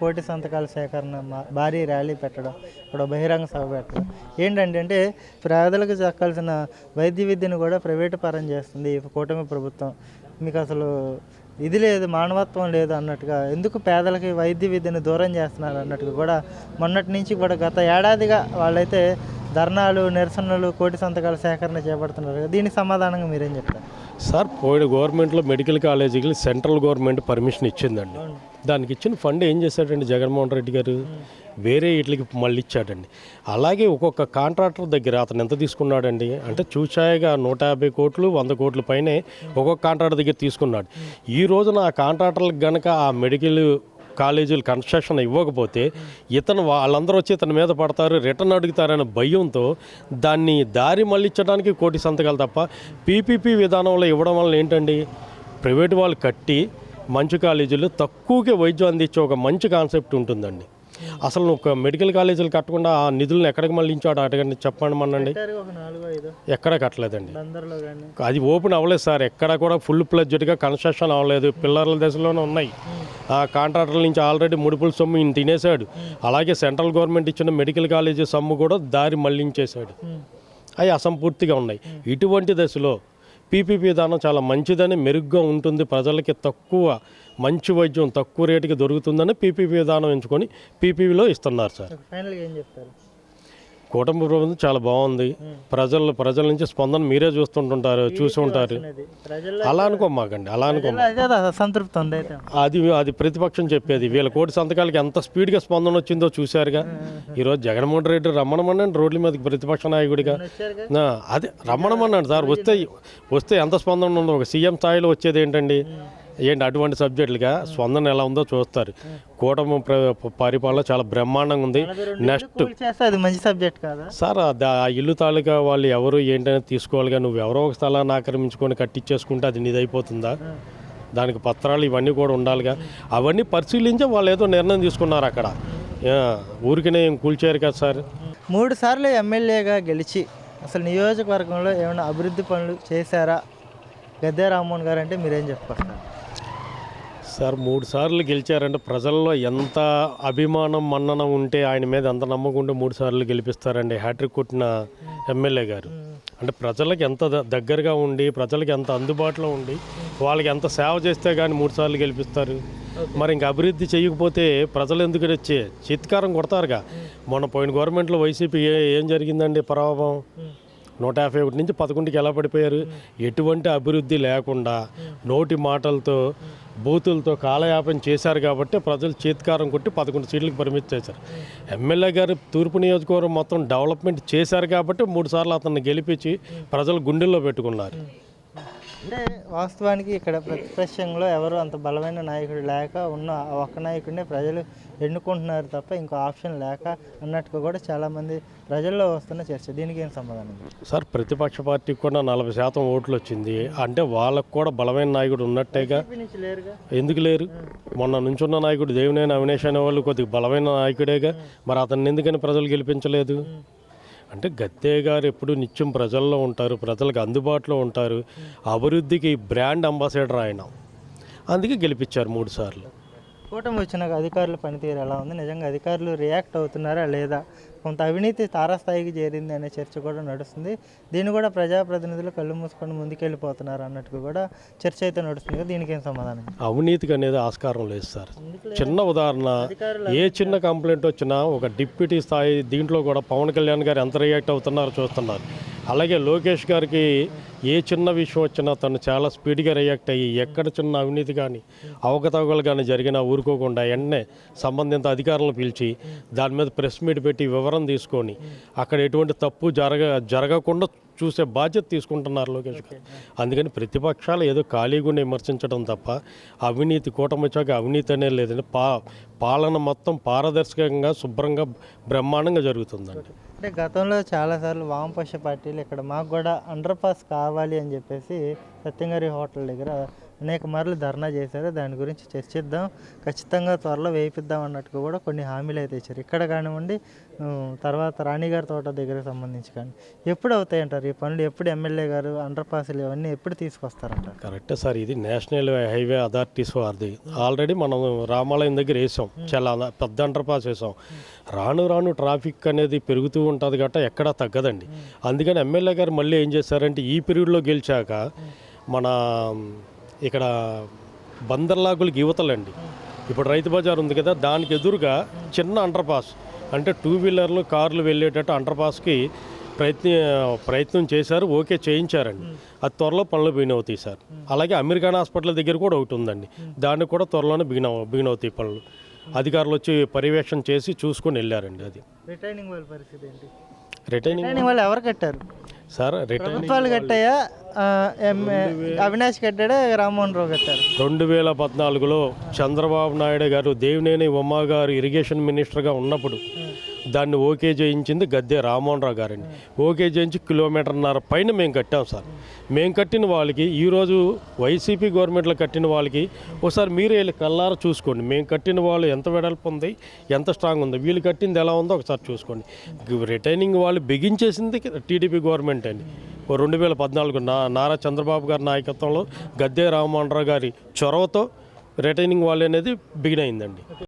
కోటి సంతకాల సేకరణ భారీ ర్యాలీ పెట్టడం, ఇక్కడ బహిరంగ సభ పెట్టడం ఏంటంటే పేదలకు దక్కాల్సిన వైద్య విద్యను కూడా ప్రైవేటు పరం చేస్తుంది ఈ కూటమి ప్రభుత్వం. మీకు అసలు ఇది లేదు, మానవత్వం లేదు అన్నట్టుగా, ఎందుకు పేదలకి వైద్య విద్యను దూరం చేస్తున్నారు అన్నట్టుగా కూడా మొన్నటి నుంచి కూడా గత ఏడాదిగా వాళ్ళైతే ధర్నాలు, నిరసనలు, కోటి సంతకాల సేకరణ చేపడుతున్నారు. దీనికి సమాధానంగా మీరేం చెప్తారు? సార్, పోయిన గవర్నమెంట్లో మెడికల్ కాలేజీకి సెంట్రల్ గవర్నమెంట్ పర్మిషన్ ఇచ్చిందండి. దానికి ఇచ్చిన ఫండ్ ఏం చేశాడండి జగన్మోహన్ రెడ్డి గారు? వేరే వీటికి మళ్ళీ ఇచ్చాడండి. అలాగే ఒక్కొక్క కాంట్రాక్టర్ దగ్గర అతను ఎంత తీసుకున్నాడండి అంటే చూచాయగా 150 కోట్లు 100 కోట్ల పైనే ఒక్కొక్క కాంట్రాక్టర్ దగ్గర తీసుకున్నాడు. ఈ రోజున ఆ కాంట్రాక్టర్లకు గనక ఆ మెడికల్ కాలేజీలు కన్స్ట్రక్షన్ ఇవ్వకపోతే వాళ్ళందరూ వచ్చి ఇతని మీద పడతారు, రిటర్న్ అడుగుతారనే భయంతో దాన్ని దారి మళ్ళించడానికి కోటి సంతకాలు తప్ప పీపీపీ విధానంలో ఇవ్వడం వల్ల ఏంటండి, ప్రైవేటు వాళ్ళు కట్టి మంచి కాలేజీలు తక్కువకే వైద్యం అందించే ఒక మంచి కాన్సెప్ట్ ఉంటుందండి. అసలు ఒక మెడికల్ కాలేజీలు కట్టకుండా ఆ నిధులను ఎక్కడికి మళ్ళించాడు అడగండి, చెప్పండి మనండి. ఎక్కడ కట్టలేదండి, అది ఓపెన్ అవ్వలేదు సార్. ఎక్కడ కూడా ఫుల్ ప్లెడ్జ్డ్గా కన్స్ట్రక్షన్ అవ్వలేదు, పిల్లర్ల దశలోనే ఉన్నాయి. ఆ కాంట్రాక్టర్ల నుంచి ఆల్రెడీ ముడుపుల సొమ్ము ఈయన తినేశాడు. అలాగే సెంట్రల్ గవర్నమెంట్ ఇచ్చిన మెడికల్ కాలేజీ సొమ్ము కూడా దారి మళ్లించేశాడు. అవి అసంపూర్తిగా ఉన్నాయి. ఇటువంటి దశలో పీపీపీ విధానం చాలా మంచిదని, మెరుగ్గా ఉంటుంది, ప్రజలకి తక్కువ మంచి వైద్యం తక్కువ రేటుకి దొరుకుతుందని పీపీపీ విధానం ఎంచుకొని పీపీపీలో ఇస్తున్నారు సార్. ఫైనల్గా ఏం చెప్తారు? కూటమి ప్రభుత్వం చాలా బాగుంది. ప్రజల నుంచి స్పందన మీరే చూసి ఉంటారు. అలా అనుకోమాకండి, అలా సంతృప్తి ఉంది. అది ప్రతిపక్షం చెప్పేది. వీళ్ళ కోటి సంతకాలకి ఎంత స్పీడ్గా స్పందన వచ్చిందో చూశారుగా. ఈరోజు జగన్మోహన్ రెడ్డి రమ్మనమన్నాడు రోడ్ల మీదకి ప్రతిపక్ష నాయకుడిగా. అదే రమ్మనమన్నాడు సార్. వస్తే ఎంత స్పందన ఉందో, ఒక సీఎం స్థాయిలో వచ్చేది ఏంటండి? అటువంటి సబ్జెక్టులుగా స్పందన ఎలా ఉందో చూస్తారు. కూటమి పరిపాలన చాలా బ్రహ్మాండంగా ఉంది. నెక్స్ట్ అది మంచి సబ్జెక్ట్ కదా సార్, ఆ ఇల్లు తాలూకా వాళ్ళు ఎవరు ఏంటనే తీసుకోవాలిగా. నువ్వు ఎవరో ఒక స్థలాన్ని ఆక్రమించుకొని కట్టించేసుకుంటే అది నీదైపోతుందా? దానికి పత్రాలు ఇవన్నీ కూడా ఉండాలిగా. అవన్నీ పరిశీలించి వాళ్ళు ఏదో నిర్ణయం తీసుకున్నారు అక్కడ. ఊరికనే ఏం కూల్చారు కదా సార్. 3 సార్లు ఎమ్మెల్యేగా గెలిచి అసలు నియోజకవర్గంలో ఏమైనా అభివృద్ధి పనులు చేశారా గద్దె రామ్మోహన్ గారు అంటే మీరేం చెప్పుకొస్తారు? సార్, 3 సార్లు గెలిచారంటే ప్రజల్లో ఎంత అభిమానం మన్నన ఉంటే ఆయన మీద ఎంత నమ్మకం ఉంటే 3 సార్లు గెలిపిస్తారండి. హ్యాట్రిక్ కొట్టిన ఎమ్మెల్యే గారు అంటే ప్రజలకు ఎంత దగ్గరగా ఉండి, ప్రజలకు ఎంత అందుబాటులో ఉండి, వాళ్ళకి ఎంత సేవ చేస్తే కానీ 3 సార్లు గెలిపిస్తారు. మరి ఇంకా అభివృద్ధి చేయకపోతే ప్రజలు ఎందుకు వచ్చే చిత్కారం కొడతారుగా. మొన్న పోయిన గవర్నమెంట్లో వైసీపీ ఏం జరిగిందండి ప్రభావం? 151 నుంచి 11కి ఎలా పడిపోయారు? ఎటువంటి అభివృద్ధి లేకుండా నోటి మాటలతో బూతులతో కాలయాపన చేశారు కాబట్టి ప్రజలు చేతికారం కొట్టి 11 సీట్లకు పరిమితి చేశారు. ఎమ్మెల్యే గారు తూర్పు నియోజకవర్గం మొత్తం డెవలప్మెంట్ చేశారు కాబట్టి 3 సార్లు అతన్ని గెలిపించి ప్రజలు గుండెల్లో పెట్టుకున్నారు. అంటే వాస్తవానికి ఇక్కడ ప్రతిపక్షంలో ఎవరు అంత బలమైన నాయకుడు లేక ఉన్న ఒక్క నాయకుడినే ప్రజలు ఎన్నుకుంటున్నారు తప్ప ఇంకో ఆప్షన్ లేక అన్నట్టుగా కూడా చాలామంది ప్రజల్లో వస్తున్న చర్చ. దీనికి ఏం సమాధానం సార్? ప్రతిపక్ష పార్టీకి కూడా 40% ఓట్లు వచ్చింది అంటే వాళ్ళకు కూడా బలమైన నాయకుడు ఉన్నట్టేగా. ఎందుకు లేరు? మొన్న నుంచున్న నాయకుడు దేవినేని అవినేష్ అనే వాళ్ళు కొద్దిగా బలమైన నాయకుడేగా. మరి అతన్ని ఎందుకని ప్రజలు గెలిపించలేదు? అంటే గద్దె గారు ఎప్పుడు నిత్యం ప్రజల్లో ఉంటారు, ప్రజలకు అందుబాటులో ఉంటారు. అభివృద్ధికి బ్రాండ్ అంబాసిడర్ ఆయన. అందుకే గెలిపించారు 3 సార్లు. కూటమి వచ్చినాక అధికారుల పనితీరు ఎలా ఉంది? నిజంగా అధికారులు రియాక్ట్ అవుతున్నారా లేదా? కొంత అవినీతి తారాస్థాయికి చేరింది అనే చర్చ కూడా నడుస్తుంది. దీన్ని కూడా ప్రజాప్రతినిధులు కళ్ళు మూసుకొని ముందుకెళ్ళిపోతున్నారు అన్నట్టుగా కూడా చర్చ అయితే నడుస్తుంది. దీనికి ఏం సమాధానం? అవినీతికి అనేది ఆస్కారం లేదు సార్. చిన్న ఉదాహరణ, ఏ చిన్న కంప్లైంట్ వచ్చినా ఒక డిప్యూటీ స్థాయి దీంట్లో కూడా పవన్ కళ్యాణ్ గారు ఎంత రియాక్ట్ అవుతున్నారో చూస్తున్నారు. అలాగే లోకేష్ గారికి ఏ చిన్న విషయం వచ్చినా తను చాలా స్పీడ్గా రియాక్ట్ అయ్యి ఎక్కడ చిన్న అవినీతి కానీ అవకతవకలు కానీ జరిగినా ఊరుకోకుండా వెంటనే సంబంధిత అధికారులను పిలిచి దాని మీద ప్రెస్ మీట్ పెట్టి వివరం తీసుకొని అక్కడ ఎటువంటి తప్పు జరగకుండా చూసే బాధ్యత తీసుకుంటున్నారు లోకేష్ గారు. అందుకని ప్రతిపక్షాలు ఏదో ఖాళీగా విమర్శించడం తప్ప అవినీతి కూటమి వచ్చాక అవినీతి అనేది లేదండి. పాలన మొత్తం పారదర్శకంగా శుభ్రంగా బ్రహ్మాండంగా జరుగుతుందండి. అంటే గతంలో చాలాసార్లు వామపక్ష పార్టీలు ఇక్కడ మాకు కూడా అండర్ పాస్ కావాలి అని చెప్పేసి సత్యంగారి హోటల్ దగ్గర అనేక మార్లు ధర్నా చేశారు. దాని గురించి చర్చిద్దాం, ఖచ్చితంగా త్వరలో వేయిద్దాం అన్నట్టుగా కూడా కొన్ని హామీలు అయితే ఇచ్చారు. ఇక్కడ కానివ్వండి, తర్వాత రాణిగారి తోట దగ్గరకు సంబంధించి కానీ ఎప్పుడు అవుతాయంటారు ఈ పనులు? ఎప్పుడు ఎమ్మెల్యే గారు అండర్ పాస్లు ఇవన్నీ ఎప్పుడు తీసుకొస్తారంటారు? కరెక్టే సార్, ఇది నేషనల్ హైవే అథారిటీస్ వారిది. ఆల్రెడీ మనం రామాలయం దగ్గర వేసాం, చాలా పెద్ద అండర్ పాస్ వేసాం. రాను రాను ట్రాఫిక్ అనేది పెరుగుతూ ఉంటుంది గట్ట ఎక్కడా తగ్గదండి. అందుకని ఎమ్మెల్యే గారు మళ్ళీ ఏం చేశారంటే ఈ పీరియడ్లో గెలిచాక మన ఇక్కడ బందర్లాగులకి యువతలండి, ఇప్పుడు రైతు బజార్ ఉంది కదా, దానికి ఎదురుగా చిన్న అండర్ పాస్, అంటే 2 వీలర్లు కార్లు వెళ్ళేటట్టు అండర్ పాస్కి ప్రయత్నం చేశారు. ఓకే, చేయించారండి. అది త్వరలో పనులు బిగిన్ అవుతాయి సార్. అలాగే అమెరికన్ హాస్పిటల్ దగ్గర కూడా ఒకటి ఉందండి, దానికి కూడా త్వరలోనే బిగిన్ అవుతాయి పనులు. అధికారులు వచ్చి పర్యవేక్షణ చేసి చూసుకొని వెళ్ళారండి. అది రిటైనింగ్ వాళ్ళ పరిస్థితి ఏంటి? రిటైనింగ్ వాళ్ళు ఎవరు కట్టారు సార్? ప్రభుత్వాలు కట్టాయా? అవినాష్ కట్టాడా, రామ్మోహన్ రావు కట్టారు? 2014లో చంద్రబాబు నాయుడు గారు దేవినేని ఉమా గారు ఇరిగేషన్ మినిస్టర్గా ఉన్నప్పుడు దాన్ని ఓకే చేయించింది గద్దె రామ్మోహన్ రావు గారండి. ఓకే చేయించి 1.5 కిలోమీటర్ పైన మేము కట్టాం సార్. మేము కట్టిన వాళ్ళకి, ఈరోజు వైసీపీ గవర్నమెంట్లో కట్టిన వాళ్ళకి ఒకసారి మీరే వెళ్ళి కల్లారా చూసుకోండి. మేము కట్టిన వాళ్ళు ఎంత వెడల్పు ఉంది, ఎంత స్ట్రాంగ్ ఉంది, వీళ్ళు కట్టింది ఎలా ఉందో ఒకసారి చూసుకోండి. రిటైనింగ్ వాళ్ళు బిగించేసింది టీడీపీ గవర్నమెంట్ అండి. 2014 నారా చంద్రబాబు గారి నాయకత్వంలో గద్దె రామ్మోహన్ రావు గారి చొరవతో రిటైనింగ్ వాళ్ళు అనేది బిగిన్ అయిందండి.